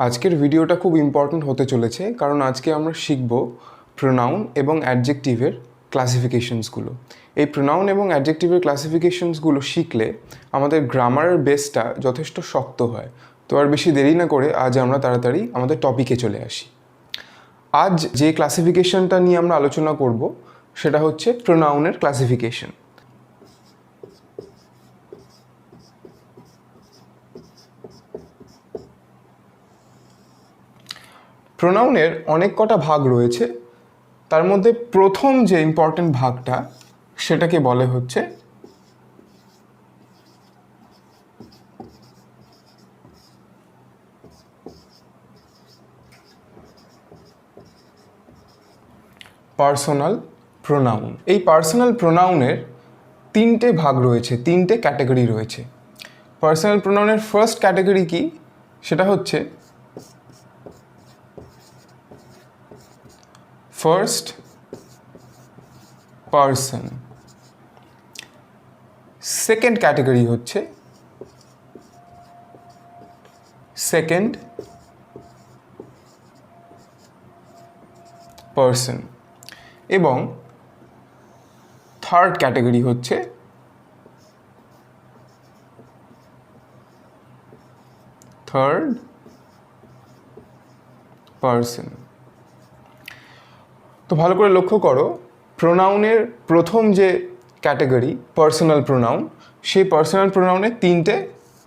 আজকের ভিডিওটা খুব ইম্পর্ট্যান্ট হতে চলেছে কারণ আজকে আমরা শিখব প্রোনাউন এবং অ্যাডজেক্টিভের ক্লাসিফিকেশনসগুলো। এই প্রোনাউন এবং অ্যাডজেক্টিভের ক্লাসিফিকেশনসগুলো শিখলে আমাদের গ্রামারের বেসটা যথেষ্ট শক্ত হয়। তো আর বেশি দেরি না করে আজ আমরা তাড়াতাড়ি আমাদের টপিকে চলে আসি। আজ যে ক্লাসিফিকেশনটা নিয়ে আমরা আলোচনা করব সেটা হচ্ছে প্রোনাউনের ক্লাসিফিকেশন। প্রোনাউনের অনেক কটা ভাগ রয়েছে, তার মধ্যে প্রথম যে ইম্পর্টেন্ট ভাগটা সেটাকে বলে হচ্ছে পার্সোনাল প্রোনাউন। এই পার্সোনাল প্রোনাউনের তিনটে ভাগ রয়েছে, তিনটে ক্যাটাগরি রয়েছে। পার্সোনাল প্রোনাউনের ফার্স্ট ক্যাটাগরি কি, সেটা হচ্ছে ফার্স্ট পার্সন। সেকেন্ড ক্যাটাগরি হচ্ছে সেকেন্ড পার্সন এবং থার্ড ক্যাটাগরি হচ্ছে থার্ড পার্সন। তো ভালো করে লক্ষ্য করো, প্রোনাউনের প্রথম যে ক্যাটাগরি পার্সোনাল প্রোনাউন, সেই পার্সোনাল প্রোনাউনের তিনটে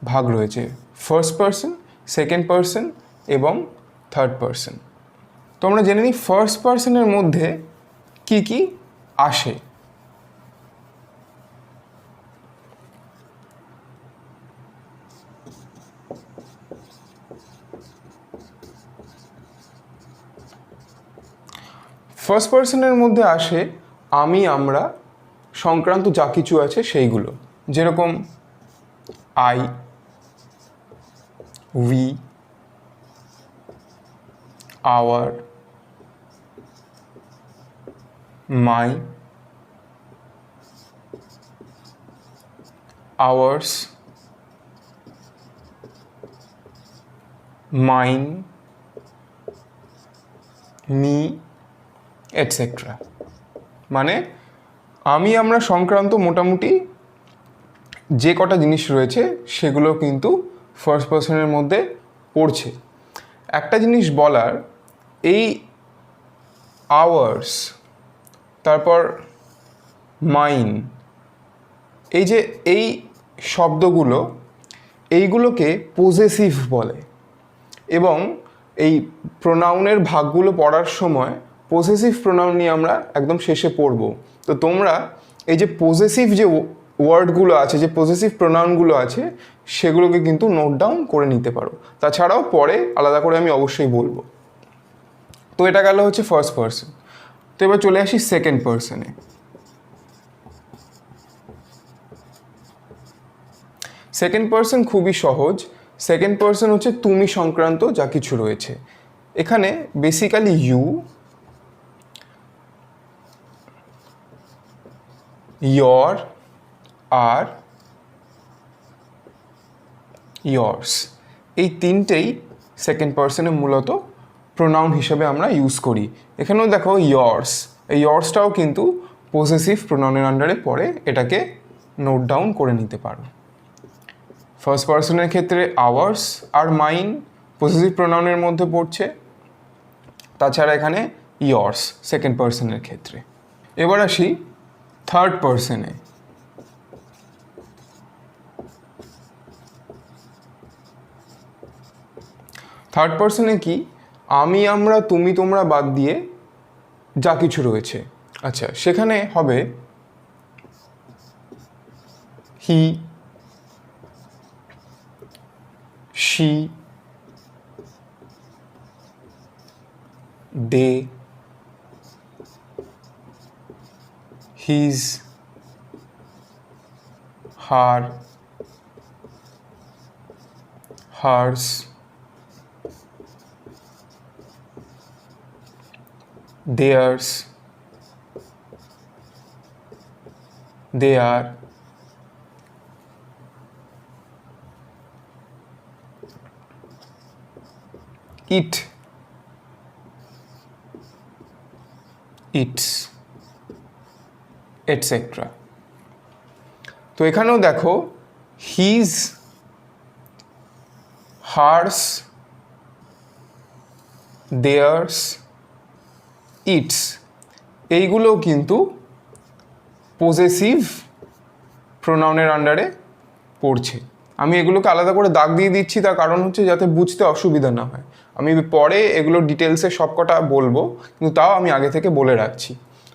ভাগ রয়েছে, ফার্স্ট পার্সন, সেকেন্ড পার্সন এবং থার্ড পার্সন। তো আমরা জেনে নিই ফার্স্ট পার্সনের মধ্যে কি কি আসে। ফার্স্ট পার্সনের মধ্যে আসে আমি, আমরা সংক্রান্ত যা কিছু আছে সেইগুলো, যেরকম I, we, our, my, ours, mine, me, etcetera. মানে আমি, আমরা সংক্রান্ত মোটামুটি যে কটা জিনিস রয়েছে সেগুলো কিন্তু ফার্স্ট পার্সনের মধ্যে পড়ছে। একটা জিনিস বলার, এই আওয়ার্স, তারপর মাইন, এই যে এই শব্দগুলো, এইগুলোকে পজেসিভ বলে এবং এই প্রোনাউনের ভাগগুলো পড়ার সময় পজেসিভ প্রোনাউন নিয়ে আমরা একদম শেষে পড়ব। তো তোমরা এই যে পজেসিভ যে ওয়ার্ডগুলো আছে, যে পজেসিভ প্রোনাউনগুলো আছে, সেগুলোকে কিন্তু নোট ডাউন করে নিতে পারো। তাছাড়াও পরে আলাদা করে আমি অবশ্যই বলবো। তো এটা গেল হচ্ছে ফার্স্ট পার্সন। তো এবার চলে আসি সেকেন্ড পার্সনে। সেকেন্ড পার্সন খুবই সহজ। সেকেন্ড পার্সন হচ্ছে তুমি সংক্রান্ত যা কিছু রয়েছে। এখানে বেসিক্যালি ইউ, ইয়র, আর ইয়র্স, এই তিনটেই সেকেন্ড পার্সনে মূলত প্রোনাউন হিসেবে আমরা ইউজ করি। এখানেও দেখো ইয়র্স, এই ইয়র্সটাও কিন্তু পজেসিভ প্রোনাউনের আন্ডারে পড়ে, এটাকে নোট ডাউন করে নিতে পারো। ফার্স্ট পার্সনের ক্ষেত্রে আওয়ার্স আর মাইন পজেসিভ প্রোনাউনের মধ্যে পড়ছে। তাছাড়া এখানে ইয়র্স সেকেন্ড পার্সনের ক্ষেত্রে। এবার আসি থার্ড পার্সনে। থার্ড পার্সনে কি, আমি, আমরা, তুমি, তোমরা বাদ দিয়ে যা কিছু রয়েছে। আচ্ছা, সেখানে হবে হি, she, they, his, her, hers, theirs, their, it, it's, etcetera. তো এখানেও দেখো হিজ, হার্স, দেয়ার্স, ইটস, এইগুলো কিন্তু পজেসিভ প্রোনাউনের আন্ডারে পড়ছে। আমি এগুলোকে আলাদা করে দাগ দিয়ে দিচ্ছি, তার কারণ হচ্ছে যাতে বুঝতে অসুবিধা না হয়। আমি পরে এগুলো ডিটেলসে সবকটা বলবো, কিন্তু তাও আমি আগে থেকে বলে রাখছি।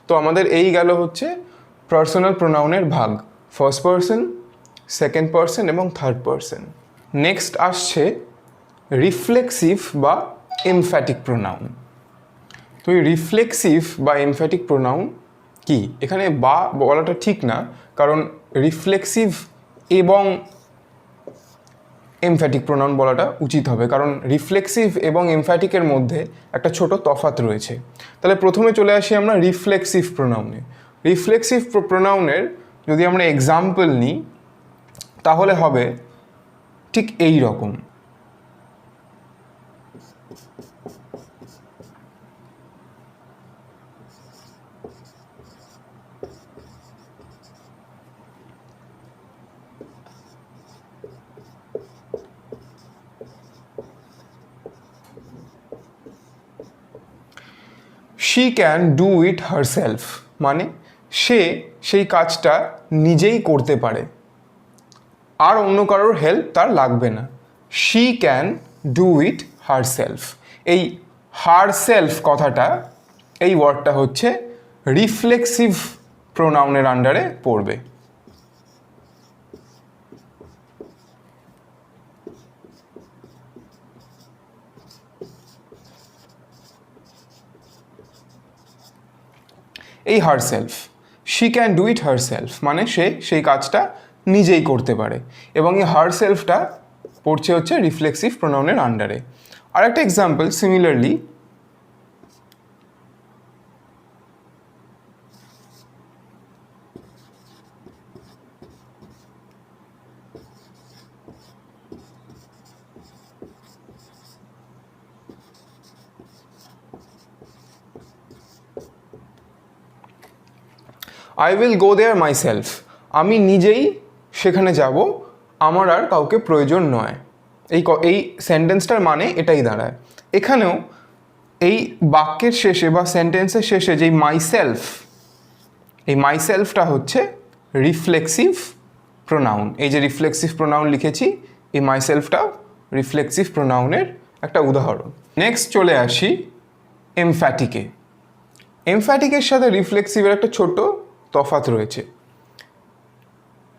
তো আমাদের এই গেল হচ্ছে পার্সোনাল প্রোনাউনের ভাগ, ফার্স্ট পার্সন, সেকেন্ড পার্সন এবং থার্ড পার্সন। নেক্সট আসছে রিফ্লেক্সিভ বা এমফ্যাটিক প্রোনাউন। তো এই রিফ্লেক্সিভ বা এমফ্যাটিক প্রোনাউন কি? এখানে বা বলাটা ঠিক না, কারণ রিফ্লেক্সিভ এবং এমফ্যাটিক প্রোনাউন বলাটা উচিত হবে, কারণ রিফ্লেক্সিভ এবং এমফ্যাটিকের মধ্যে একটা ছোট তফাৎ রয়েছে। তাহলে প্রথমে চলে আসি আমরা রিফ্লেক্সিভ প্রোনাউনে। রিফ্লেক্সিভ প্রোনাউনের যদি আমরা এক্সাম্পল নিই তাহলে হবে ঠিক এই রকম। She can do it herself, মানে সে সেই কাজটা নিজেই করতে পারে, আর অন্য কারোর হেল্প তার লাগবে না। She can do it herself. এই হারসেলফ কথাটা, এই ওয়ার্ডটা হচ্ছে রিফ্লেক্সিভ প্রোনাউনের আন্ডারে পড়বে। এই herself, she can do it herself, মানে সে সেই কাজটা নিজেই করতে পারে, এবং এই হারসেলফটা পড়ছে হচ্ছে রিফ্লেক্সিভ প্রোনাউনের আন্ডারে। আর একটা example similarly, I will go there myself, আমি নিজেই সেখানে যাব, আমার আর কাউকে প্রয়োজন নয়। এই সেন্টেন্সটার মানে এটাই দাঁড়ায়। এখানেও এই বাক্যের শেষে বা সেন্টেন্সের শেষে যেই মাইসেলফ, এই মাইসেলফটা হচ্ছে রিফ্লেক্সিভ প্রোনাউন। এই যে রিফ্লেক্সিভ প্রোনাউন লিখেছি, এই মাইসেলফটাও রিফ্লেক্সিভ প্রোনাউনের একটা উদাহরণ। নেক্সট চলে আসি এমফ্যাটিকে। এমফ্যাটিকের সাথে রিফ্লেক্সিভের একটা ছোট তফাৎ রয়েছে।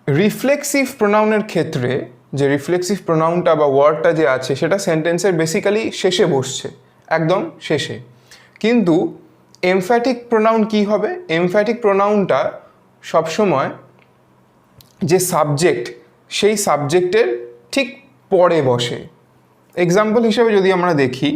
রিফ্লেক্সিভ প্রোনাউনের ক্ষেত্রে যে রিফ্লেক্সিভ প্রোনাউনটা বা ওয়ার্ডটা যে আছে সেটা সেন্টেন্সের বেসিক্যালি শেষে বসছে, একদম শেষে। কিন্তু এমফ্যাটিক প্রোনাউন কি হবে? এমফ্যাটিক প্রোনাউনটা সবসময় যে সাবজেক্ট, সেই সাবজেক্টের ঠিক পরে বসে। এক্সাম্পল হিসেবে যদি আমরা দেখি,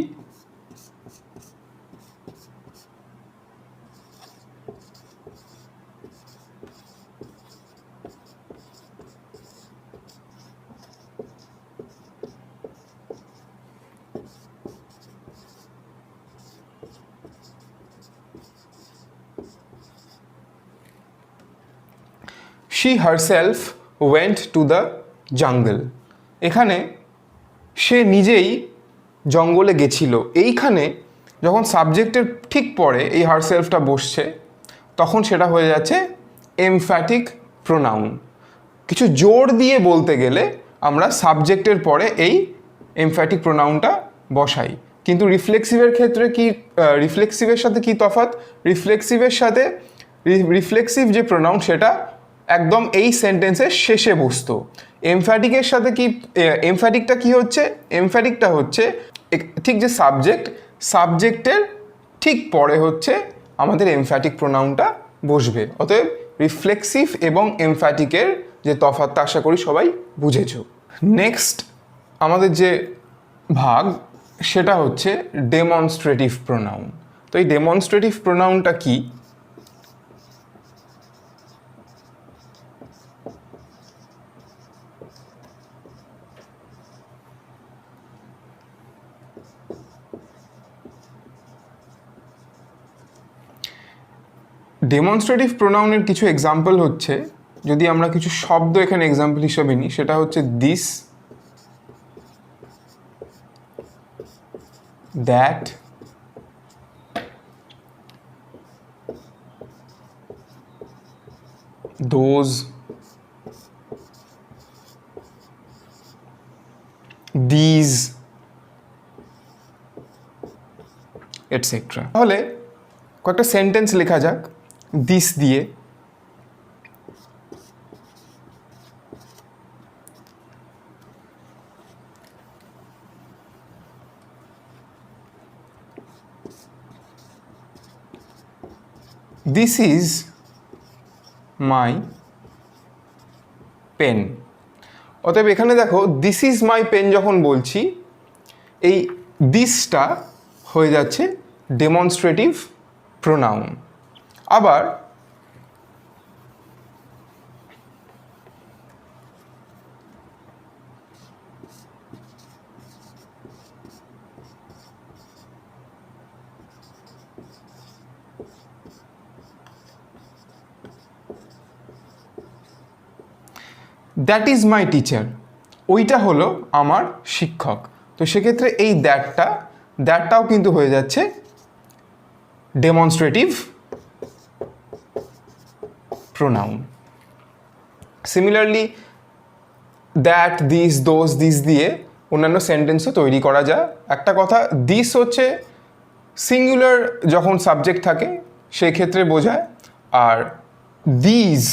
she herself went to the jungle, এখানে সে নিজেই জঙ্গলে গেছিল। এইখানে যখন সাবজেক্টের ঠিক পরে এই হারসেলফটা বসছে, তখন সেটা হয়ে যাচ্ছে এমফ্যাটিক প্রোনাউন। কিছু জোর দিয়ে বলতে গেলে আমরা সাবজেক্টের পরে এই এমফ্যাটিক প্রোনাউনটা বসাই। কিন্তু রিফ্লেক্সিভের ক্ষেত্রে কি, রিফ্লেক্সিভের সাথে কি তফাৎ? রিফ্লেক্সিভের সাথে রিফ্লেক্সিভ যে প্রোনাউন সেটা একদম এই সেন্টেন্সের শেষে বসতো। এমফ্যাটিকের সাথে কি, এমফ্যাটিকটা কি হচ্ছে? এমফ্যাটিকটা হচ্ছে ঠিক যে সাবজেক্টের ঠিক পরে হচ্ছে আমাদের এমফ্যাটিক প্রোনাউনটা বসবে। অতএব রিফ্লেক্সিভ এবং এমফ্যাটিকের যে তফাৎটা আশা করি সবাই বুঝেছো। নেক্সট আমাদের যে ভাগ সেটা হচ্ছে ডেমনস্ট্রেটিভ প্রোনাউন। তো এই ডেমনস্ট্রেটিভ প্রোনাউনটা কি? ডেমনস্ট্রেটিভ প্রোনাউনের কিছু এক্সাম্পল হচ্ছে, যদি আমরা কিছু শব্দ এখানে এক্সাম্পল হিসেবে নিই, সেটা হচ্ছে this, that, those, these, etcetera. তাহলে কয়েকটা সেন্টেন্স লেখা যাক দিস দিয়ে। This is my pen. অতএব এখানে দেখো দিস ইজ মাই পেন যখন বলছি, এই দিসটা হয়ে যাচ্ছে ডেমনস্ট্রেটিভ প্রোনাউন। আবার দ্যাট ইজ মাই টিচার, ওইটা হলো আমার শিক্ষক। তো সেক্ষেত্রে এই দ্যাটটাও কিন্তু হয়ে যাচ্ছে demonstrative pronoun. Similarly that, this, those, this দিয়ে অন্যান্য সেন্টেন্সও তৈরি করা যায়। একটা কথা, দিস হচ্ছে সিঙ্গুলার যখন সাবজেক্ট থাকে সেই ক্ষেত্রে বোঝায়, আর দিস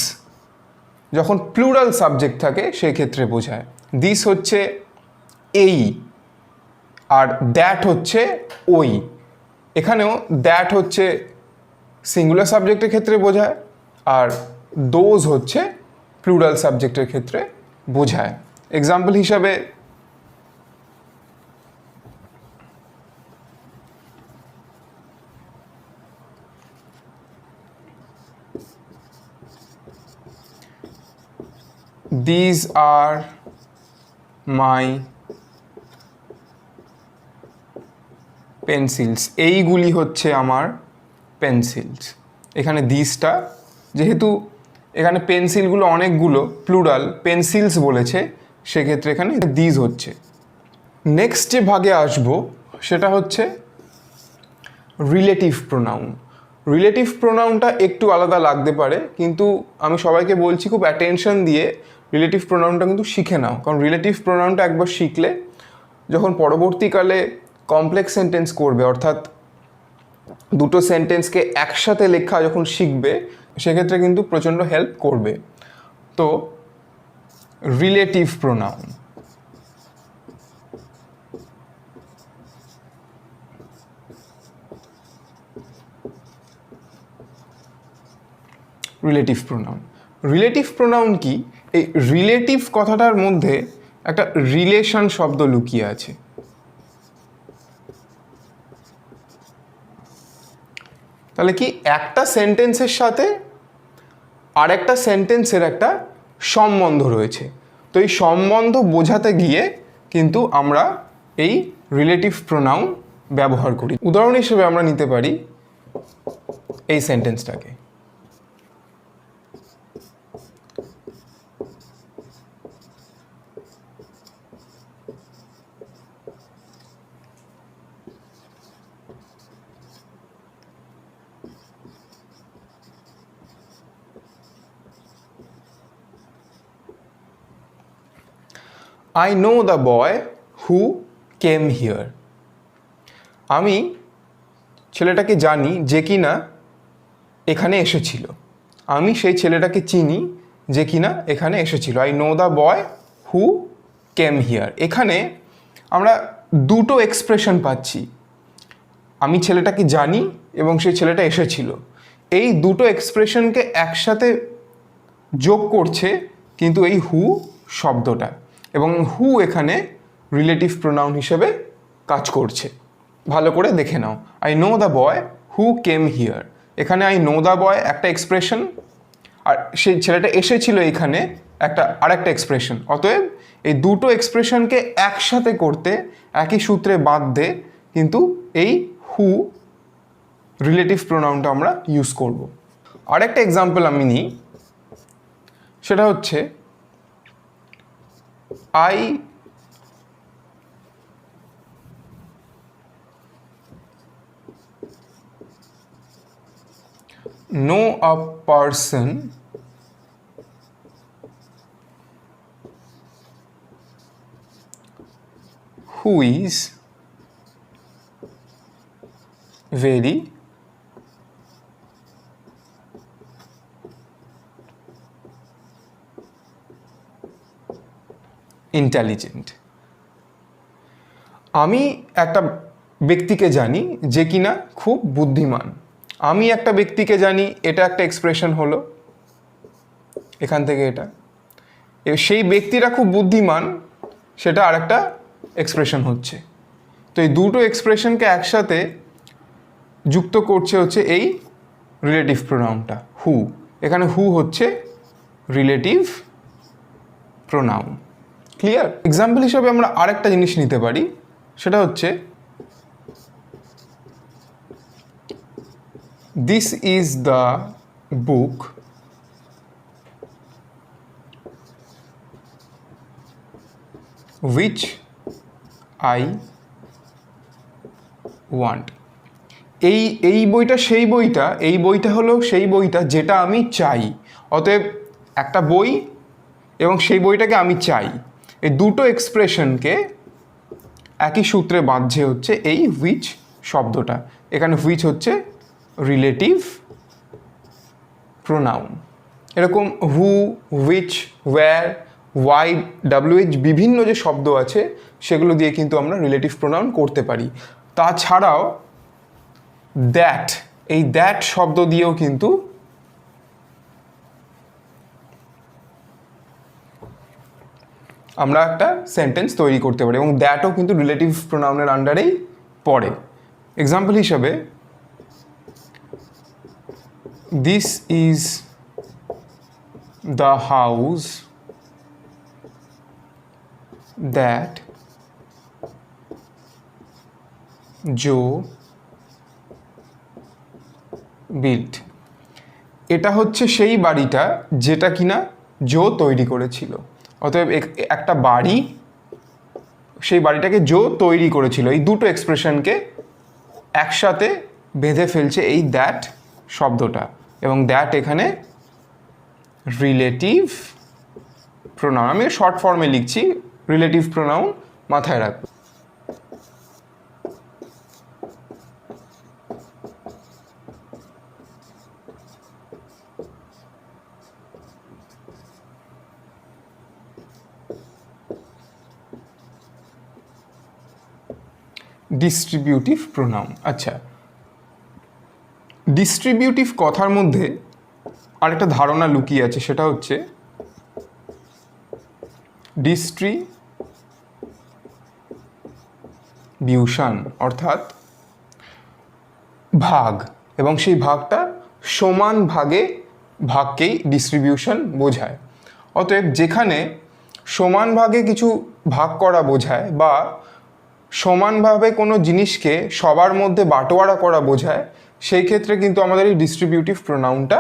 যখন প্লুরাল সাবজেক্ট থাকে সেই ক্ষেত্রে বোঝায়। দিস হচ্ছে এই, আর দ্যাট হচ্ছে ওই। এখানেও দ্যাট হচ্ছে সিঙ্গুলার সাবজেক্টের ক্ষেত্রে বোঝায়, আর দোজ হচ্ছে প্লুরাল সাবজেক্টের ক্ষেত্রে বোঝায়। এক্সাম্পল হিসাবে these are my পেন্সিলস, এইগুলি হচ্ছে আমার পেন্সিলস। এখানে দিসটা, যেহেতু এখানে পেন্সিলগুলো অনেকগুলো, প্লুরাল, পেন্সিলস বলেছে, সেক্ষেত্রে এখানে দিস হচ্ছে। নেক্সট যে ভাগে আসবো সেটা হচ্ছে রিলেটিভ প্রোনাউন। রিলেটিভ প্রোনাউনটা একটু আলাদা লাগতে পারে, কিন্তু আমি সবাইকে বলছি খুব অ্যাটেনশন দিয়ে রিলেটিভ প্রোনাউনটা কিন্তু শিখে নাও। কারণ রিলেটিভ প্রোনাউনটা একবার শিখলে যখন পরবর্তীকালে কমপ্লেক্স সেন্টেন্স করবে, অর্থাৎ দুটো সেন্টেন্সকে একসাথে লেখা যখন শিখবে, সেক্ষেত্রে কিন্তু প্রচণ্ড হেল্প করবে। তো relative pronoun, relative pronoun. Relative pronoun কি? এই রিলেটিভ কথাটার মধ্যে একটা রিলেশন শব্দ লুকিয়ে আছে। তাহলে কি, একটা সেন্টেন্সের সাথে আরেকটা সেন্টেন্সের একটা সম্বন্ধ রয়েছে। তো এই সম্বন্ধ বোঝাতে গিয়ে কিন্তু আমরা এই রিলেটিভ প্রোনাউন ব্যবহার করি। উদাহরণ হিসেবে আমরা নিতে পারি এই সেন্টেন্সটাকে, I know the boy who came here. আমি ছেলেটাকে জানি যে কিনা এখানে এসেছিল। আমি সেই ছেলেটাকে চিনি যে কিনা এখানে এসেছিল। I know the boy who came here. এখানে আমরা দুটো এক্সপ্রেশন পাচ্ছি, আমি ছেলেটাকে জানি এবং সেই ছেলেটা এসেছিল। এই দুটো এক্সপ্রেশনকে একসাথে যোগ করছে কিন্তু এই হু শব্দটা, এবং হু এখানে রিলেটিভ প্রোনাউন হিসেবে কাজ করছে। ভালো করে দেখে নাও, I know the boy who came here, এখানে আই নো দ্য বয় একটা এক্সপ্রেশন, আর সেই ছেলেটা এসেছিল এখানে আরেকটা এক্সপ্রেশন। অতএব এই দুটো এক্সপ্রেশনকে একসাথে করতে, একই সূত্রে বাঁধতে কিন্তু এই হু রিলেটিভ প্রোনাউনটা আমরা ইউজ করব। আরেকটা এক্সাম্পল আমি নিই, সেটা হচ্ছে I know a person who is very intelligent. আমি একটা ব্যক্তিকে জানি যে কিনা খুব বুদ্ধিমান। আমি একটা ব্যক্তিকে জানি, এটা একটা এক্সপ্রেশন হলো এখান থেকে এটা। সেই ব্যক্তিরা খুব বুদ্ধিমান, সেটা আরেকটা এক্সপ্রেশন হচ্ছে। তো এই দুটো এক্সপ্রেশনকে একসাথে যুক্ত করছে হচ্ছে এই রিলেটিভ প্রোনাউনটা হু। এখানে হু হচ্ছে রিলেটিভ প্রোনাউন। ক্লিয়ার? এক্সাম্পল হিসাবে আমরা আরেকটা জিনিস নিতে পারি, সেটা হচ্ছে this is the book which I want। এই বইটা সেই বইটা, এই বইটা হলো সেই বইটা যেটা আমি চাই। অতএব একটা বই এবং সেই বইটাকে আমি চাই, এই দুটো এক্সপ্রেশনকে একই সূত্রে বাঁধছে হচ্ছে এই হুইচ শব্দটা। এখানে হুইচ হচ্ছে রিলেটিভ প্রোনাউন। এরকম হু, হুইচ, ওয়্যার, ওয়াই, ডাব্লিউএইচ বিভিন্ন যে শব্দ আছে সেগুলো দিয়ে কিন্তু আমরা রিলেটিভ প্রোনাউন করতে পারি। তাছাড়াও দ্যাট, এই দ্যাট শব্দ দিয়েও কিন্তু আমরা একটা সেন্টেন্স তৈরি করতে পারি এবং দ্যাটও কিন্তু রিলেটিভ প্রোনাউনের আন্ডারেই পড়ে। এক্সাম্পল হিসাবে this is the house that Joe built. এটা হচ্ছে সেই বাড়িটা যেটা কিনা জো তৈরি করেছিল। অতএব একটা বাড়ি, সেই বাড়িটাকে জো তৈরি করেছিল, এই দুটো এক্সপ্রেশনকে একসাথে বেঁধে ফেলছে এই দ্যাট শব্দটা। এবং দ্যাট এখানে রিলেটিভ প্রোনাউন। আমি শর্ট ফর্মে লিখছি, রিলেটিভ প্রোনাউন মাথায় রাখবো। Distributive pronoun. আচ্ছা, ডিস্ট্রিবিউটিভ কথার মধ্যে আরেকটা ধারণা লুকিয়ে আছে, সেটা হচ্ছে ডিস্ট্রিবিউশন, অর্থাৎ ভাগ, এবং সেই ভাগটা সমান ভাগকেই ডিস্ট্রিবিউশন বোঝায়। অতএব যেখানে সমান ভাগে কিছু ভাগ করা বোঝায় বা সমানভাবে কোনো জিনিসকে সবার মধ্যে বাটোয়ারা করা বোঝায়, সেই ক্ষেত্রে কিন্তু আমাদের এই ডিস্ট্রিবিউটিভ প্রোনাউনটা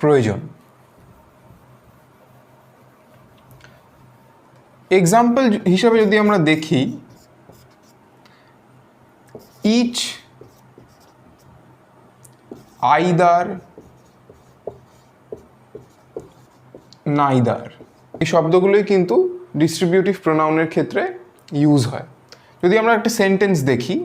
প্রয়োজন। এক্সাম্পল হিসাবে যদি আমরা দেখি, ইচ, আইদার, নাইদার, এই শব্দগুলোই কিন্তু ডিস্ট্রিবিউটিভ প্রোনাউনের ক্ষেত্রে ইউজ হয়। যদি আমরা একটা সেন্টেন্স দেখি,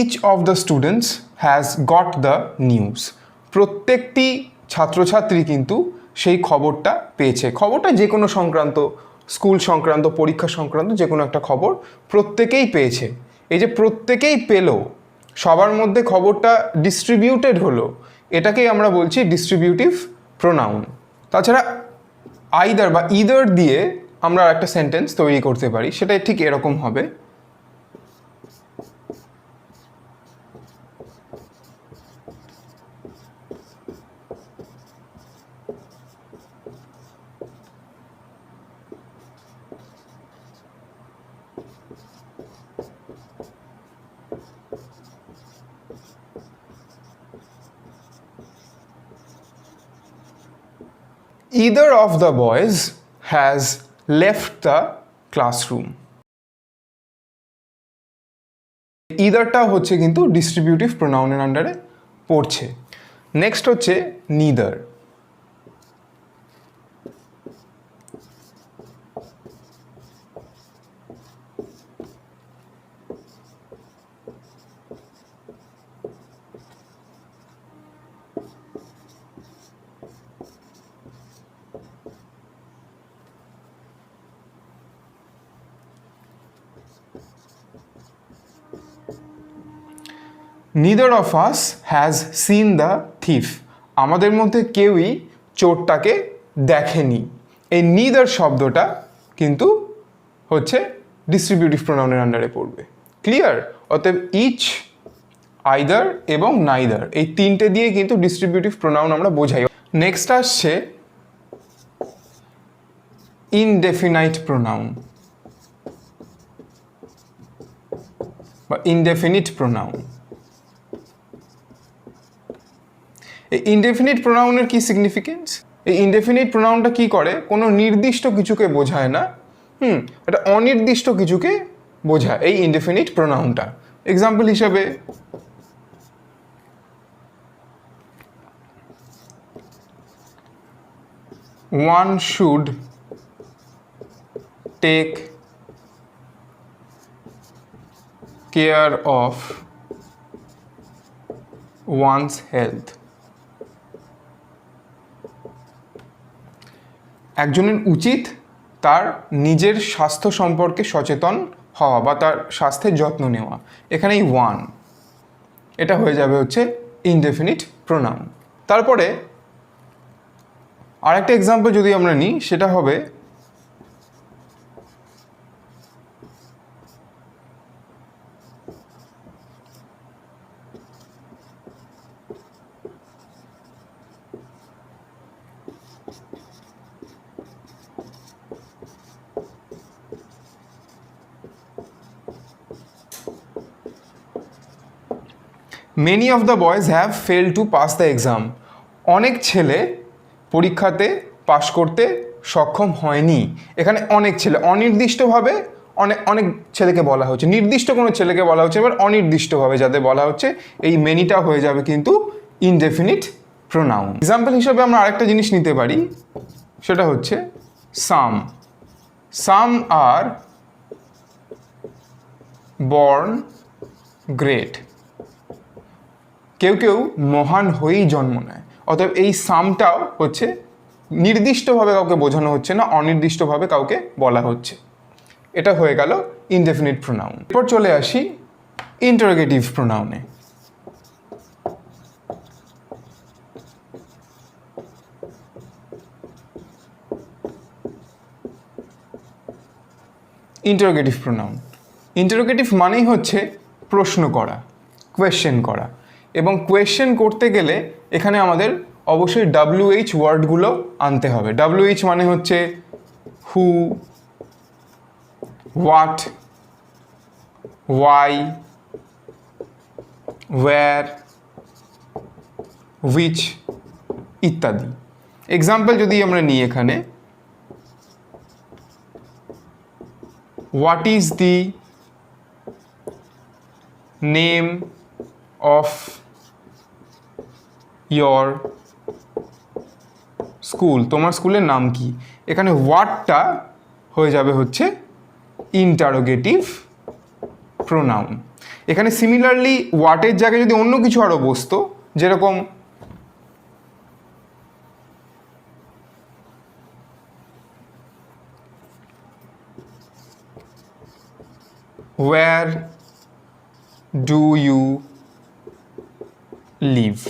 each of the students has got the news. প্রত্যেকটি ছাত্রছাত্রী কিন্তু সেই খবরটা পেয়েছে। খবরটা যে কোনো সংক্রান্ত, স্কুল সংক্রান্ত, পরীক্ষা সংক্রান্ত যে কোনো একটা খবর প্রত্যেকেই পেয়েছে। এই যে প্রত্যেকেই পেল, সবার মধ্যে খবরটা ডিস্ট্রিবিউটেড হলো, এটাকেই আমরা বলছি ডিস্ট্রিবিউটিভ প্রোনাউন। তাছাড়া আইদার বা ইদার দিয়ে আমরা একটা সেন্টেন্স তৈরি করতে পারি, সেটা ঠিক এরকম হবে। Either of the boys has left the classroom. ইদারটা হচ্ছে কিন্তু ডিস্ট্রিবিউটিভ প্রোনাউনের আন্ডারে পড়ছে। নেক্সট হচ্ছে neither. Neither of us has seen the thief. আমাদের মধ্যে কেউই চোরটাকে দেখেনি। এই নিদার শব্দটা কিন্তু হচ্ছে ডিস্ট্রিবিউটিভ প্রোনাউনের আন্ডারে পড়বে। ক্লিয়ার? অতএব ইচ, আইদার এবং নাইদার এই তিনটে দিয়ে কিন্তু ডিস্ট্রিবিউটিভ প্রোনাউন আমরা বোঝাই। নেক্সট আসছে ইনডেফিনাইট প্রোনাউন বা ইনডেফিনিট প্রোনাউন। এই ইনডেফিনিট প্রোনাউনের কি সিগনিফিকেন্স? এই ইনডেফিনিট প্রোনাউনটা কি করে? কোনো নির্দিষ্ট কিছুকে বোঝায় না, এটা অনির্দিষ্ট কিছুকে বোঝায় এই ইনডেফিনিট প্রোনাউনটা। এক্সাম্পল হিসাবে one should take care of one's health. একজনের উচিত তার নিজের স্বাস্থ্য সম্পর্কে সচেতন হওয়া বা তার স্বাস্থ্যের যত্ন নেওয়া। এখানে এই ওয়ান, এটা হয়ে যাবে হচ্ছে ইনডেফিনিট প্রোনাউন। তারপরে আরেকটা এক্সাম্পল যদি আমরা নিই, সেটা হবে many of the boys have failed to pass the exam. অনেক ছেলে পরীক্ষাতে পাশ করতে সক্ষম হয়নি। এখানে অনেক ছেলে অনির্দিষ্টভাবে অনেক ছেলেকে বলা হচ্ছে, নির্দিষ্ট কোনো ছেলেকে বলা হচ্ছে, এবার অনির্দিষ্টভাবে যাদের বলা হচ্ছে, এই মেনিটা হয়ে যাবে কিন্তু ইনডেফিনিট প্রোনাউন। এক্সাম্পল হিসেবে আমরা আরেকটা জিনিস নিতে পারি, সেটা হচ্ছে সাম আর বর্ন গ্রেট। কেউ কেউ মহান হয়েই জন্ম নেয়। অতএব এই সামটাও হচ্ছে নির্দিষ্টভাবে কাউকে বোঝানো হচ্ছে না, অনির্দিষ্টভাবে কাউকে বলা হচ্ছে। এটা হয়ে গেল ইনডেফিনিট প্রোনাউন। এরপর চলে আসি ইন্টারোগেটিভ প্রোনাউনে। ইন্টারোগেটিভ প্রোনাউন, ইন্টারোগেটিভ মানেই হচ্ছে প্রশ্ন করা, কোয়েশ্চেন করা। এবং কোয়েশ্চেন করতে গেলে এখানে আমাদের অবশ্যই WH ওয়ার্ডগুলো আনতে হবে। WH মানে হচ্ছে হু, হোয়াট, ওয়াই, ওয়্যার, হুইচ ইত্যাদি। এক্সাম্পল যদি আমরা নিই এখানে, what is the name of your school, তোমার স্কুলের নাম কি? এখানে হোয়াটটা হয়ে যাবে হচ্ছে ইন্টারোগেটিভ প্রোনাউন। এখানে সিমিলারলি হোয়াটের জায়গায় যদি অন্য কিছু আরও বসতো, যেরকম where do you live,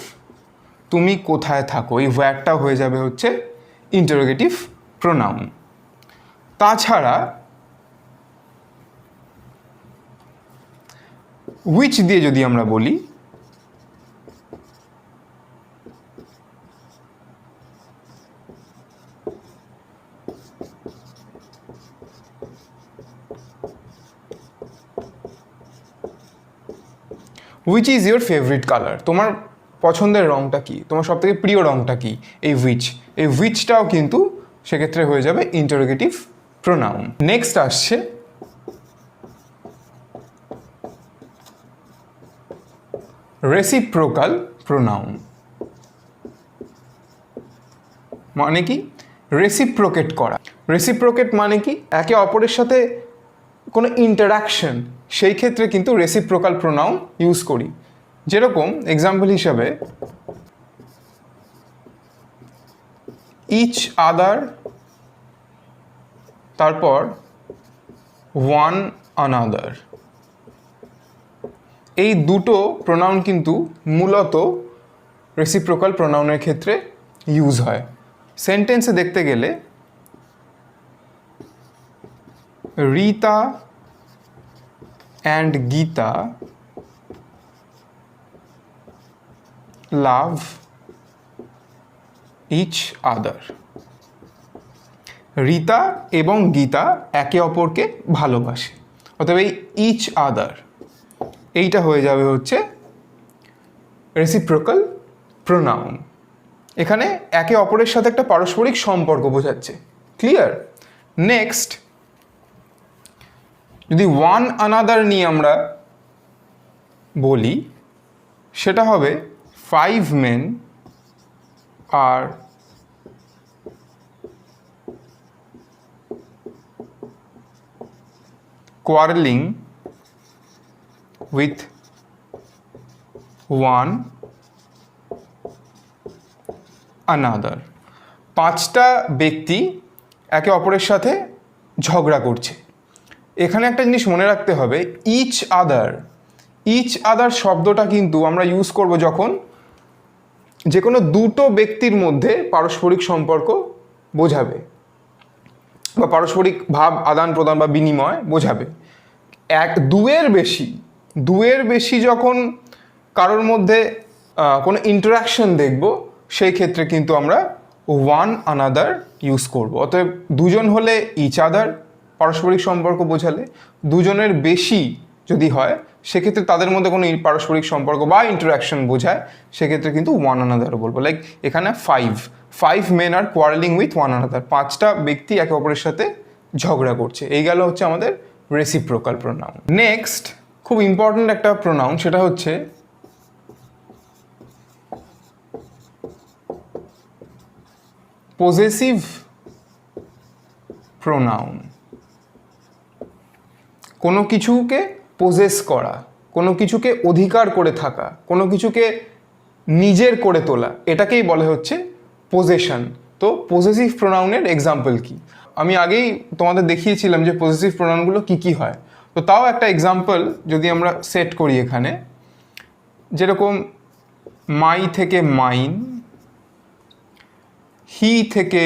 তুমি কোথায় থাকো, এই ওয়্যারটা হয়ে যাবে হচ্ছে ইন্টারোগেটিভ প্রোনাউন। তাছাড়া হুইচ দিয়ে যদি আমরা বলি, which is your favourite colour, তোমার পছন্দের রঙটা কি, তোমার সবথেকে প্রিয় রঙটা কি, এই হুইচটাও কিন্তু সেক্ষেত্রে হয়ে যাবে ইন্টারোগেটিভ প্রোনাউন। নেক্সট আসছে রেসিপ্রোকাল প্রোনাউন। মানে কি? রেসিপ্রোকেট করা। রেসিপ্রোকেট মানে কি? একে অপরের সাথে কোনো ইন্টারাকশন, সেই ক্ষেত্রে কিন্তু রেসিপ্রোকাল প্রোনাউন ইউজ করি। যেরকম এক্সাম্পল হিসাবে ইচ আদার, তারপর ওয়ান আনাদার, এই দুটো প্রোনাউন কিন্তু মূলত রেসিপ্রোকাল প্রোনাউনের ক্ষেত্রে ইউজ হয়। সেন্টেন্সে দেখতে গেলে Rita and Gita love each other. Rita এবং গীতা একে অপরকে ভালোবাসে, অতএব এই ইচ আদার এইটা হয়ে যাবে হচ্ছে রেসিপ্রোকাল প্রোনাউন। এখানে একে অপরের সাথে একটা পারস্পরিক সম্পর্ক বোঝাচ্ছে। ক্লিয়ার? নেক্সট, যদি ওয়ান আনাদার নিয়ে আমরা বলি, সেটা হবে 5 men are quarreling with one another। 5টা ব্যক্তি একে অপরের সাথে ঝগড়া করছে। এখানে একটা জিনিস মনে রাখতে হবে, ইচ আদার শব্দটা কিন্তু আমরা ইউজ করব যখন যে কোনো দুটো ব্যক্তির মধ্যে পারস্পরিক সম্পর্ক বোঝাবে বা পারস্পরিক ভাব আদান প্রদান বা বিনিময় বোঝাবে। দুয়ের বেশি যখন কারোর মধ্যে কোনো ইন্টারাকশন দেখব, সেই ক্ষেত্রে কিন্তু আমরা ওয়ান আনাদার ইউজ করব। অতএব দুজন হলে ইচ আদার পারস্পরিক সম্পর্ক বোঝালে, দুজনের বেশি যদি হয় সেক্ষেত্রে তাদের মধ্যে কোনো পারস্পরিক সম্পর্ক বা ইন্টারাকশন বোঝায়, সেক্ষেত্রে কিন্তু ওয়ান আনাদার বলবো। লাইক এখানে 5 men আর কোয়ারেলিং উইথ ওয়ান আনাদার, 5টা ব্যক্তি একে অপরের সাথে ঝগড়া করছে। এই গেল হচ্ছে আমাদের রেসিপ্রোকাল প্রোনাউন। নেক্সট খুব ইম্পর্ট্যান্ট একটা প্রোনাউন, সেটা হচ্ছে পজেসিভ প্রোনাউন। কোনো কিছুকে পজেস করা, কোনো কিছুকে অধিকার করে থাকা, কোনো কিছুকে নিজের করে তোলা, এটাকেই বলে হচ্ছে পজেশন। তো পজেসিভ প্রোনাউনের এক্সাম্পল কি? আমি আগেই তোমাদের দেখিয়েছিলাম যে পজেসিভ প্রোনাউনগুলো কি কি হয়। তো তাও একটা এক্সাম্পল যদি আমরা সেট করি এখানে, যেরকম মাই থেকে মাইন, হি থেকে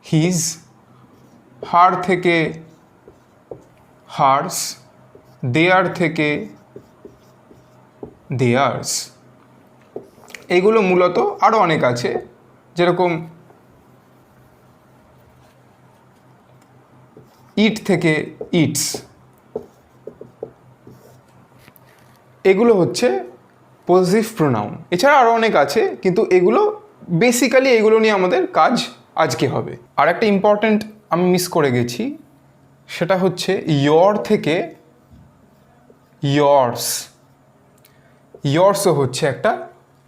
হিজ, হার থেকে হার্স, দেয়ার থেকে দেয়ার্স। এইগুলো মূলত আরও অনেক আছে, যেরকম ইট থেকে ইটস। এগুলো হচ্ছে পজিটিভ প্রোনাউন। এছাড়া আরও অনেক আছে, কিন্তু এগুলো বেসিক্যালি এগুলো নিয়ে আমাদের কাজ আজকে হবে। আর একটা ইম্পর্ট্যান্ট আমি মিস করে গেছি, সেটা হচ্ছে ইয়র থেকে ইয়র্স। ইয়র্সও হচ্ছে একটা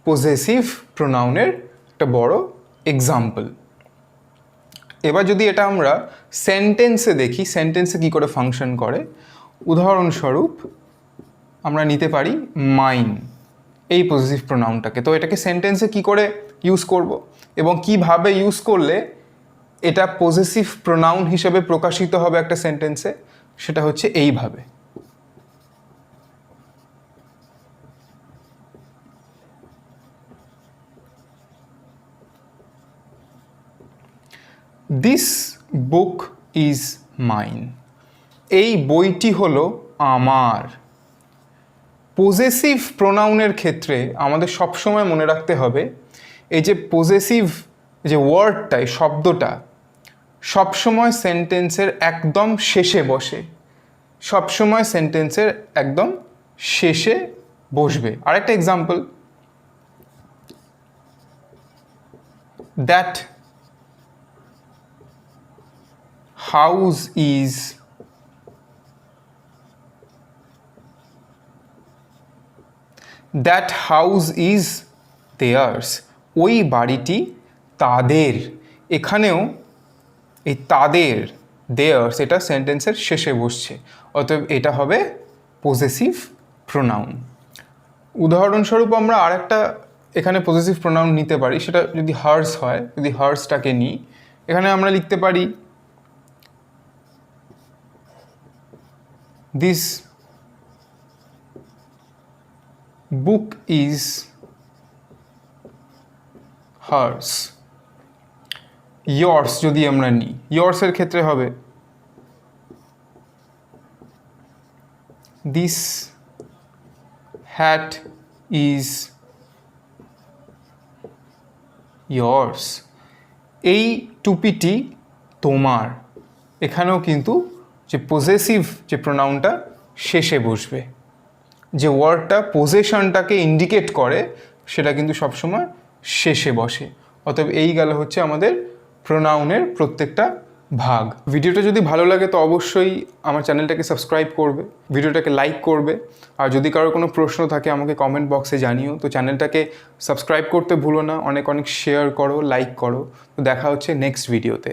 পজেসিভ প্রোনাউনের একটা বড় এক্সাম্পল। এবার যদি এটা আমরা সেন্টেন্সে দেখি, সেন্টেন্সে কী করে ফাংশন করে, উদাহরণস্বরূপ আমরা নিতে পারি মাইন, এই পজেসিভ প্রোনাউনটাকে। তো এটাকে সেন্টেন্সে কী করে ইউজ করব এবং কিভাবে ইউজ করলে এটা পজেসিভ প্রোনাউন হিসেবে প্রকাশিত হবে একটা সেন্টেন্সে, সেটা হচ্ছে এইভাবে। This book is mine. এই বইটি হলো আমার। পজেসিভ প্রোনাউনের ক্ষেত্রে আমাদের সবসময় মনে রাখতে হবে এই যে পজেসিভ যে ওয়ার্ডটা, এই শব্দটা সবসময় সেন্টেন্সের একদম শেষে বসে, সবসময় সেন্টেন্সের একদম শেষে বসবে। আরেকটা example, that house is that house is there's. ওই বাড়িটি তাদের। এখানেও এই তাদের, দেয়ার্স, এটা সেন্টেন্সের শেষে বসছে, অতএব এটা হবে পজেসিভ প্রোনাউন। উদাহরণস্বরূপ আমরা আরেকটা এখানে পজেসিভ প্রোনাউন নিতে পারি, সেটা যদি হার্স হয়, যদি হার্সটাকে নিই, এখানে আমরা লিখতে পারি this book is hers. yours যদি আমরা নিই, yours-এর ক্ষেত্রে হবে দিস হ্যাট ইজ yours। এই টুপিটি তোমার। এখানেও কিন্তু যে পজেসিভ যে প্রোনাউনটা শেষে বসবে, যে ওয়ার্ডটা পজেশনটাকে ইন্ডিকেট করে সেটা কিন্তু সবসময় শেষে বসে। অতএব এই গেল হচ্ছে আমাদের প্রোনাউনের প্রত্যেকটা ভাগ। ভিডিওটা যদি ভালো লাগে তো অবশ্যই আমার চ্যানেলটাকে সাবস্ক্রাইব করবে, ভিডিওটাকে লাইক করবে, আর যদি কারোর কোনো প্রশ্ন থাকে আমাকে কমেন্ট বক্সে জানিও। তো চ্যানেলটাকে সাবস্ক্রাইব করতে ভুলো না, অনেক অনেক শেয়ার করো, লাইক করো। তো দেখা হচ্ছে নেক্সট ভিডিওতে।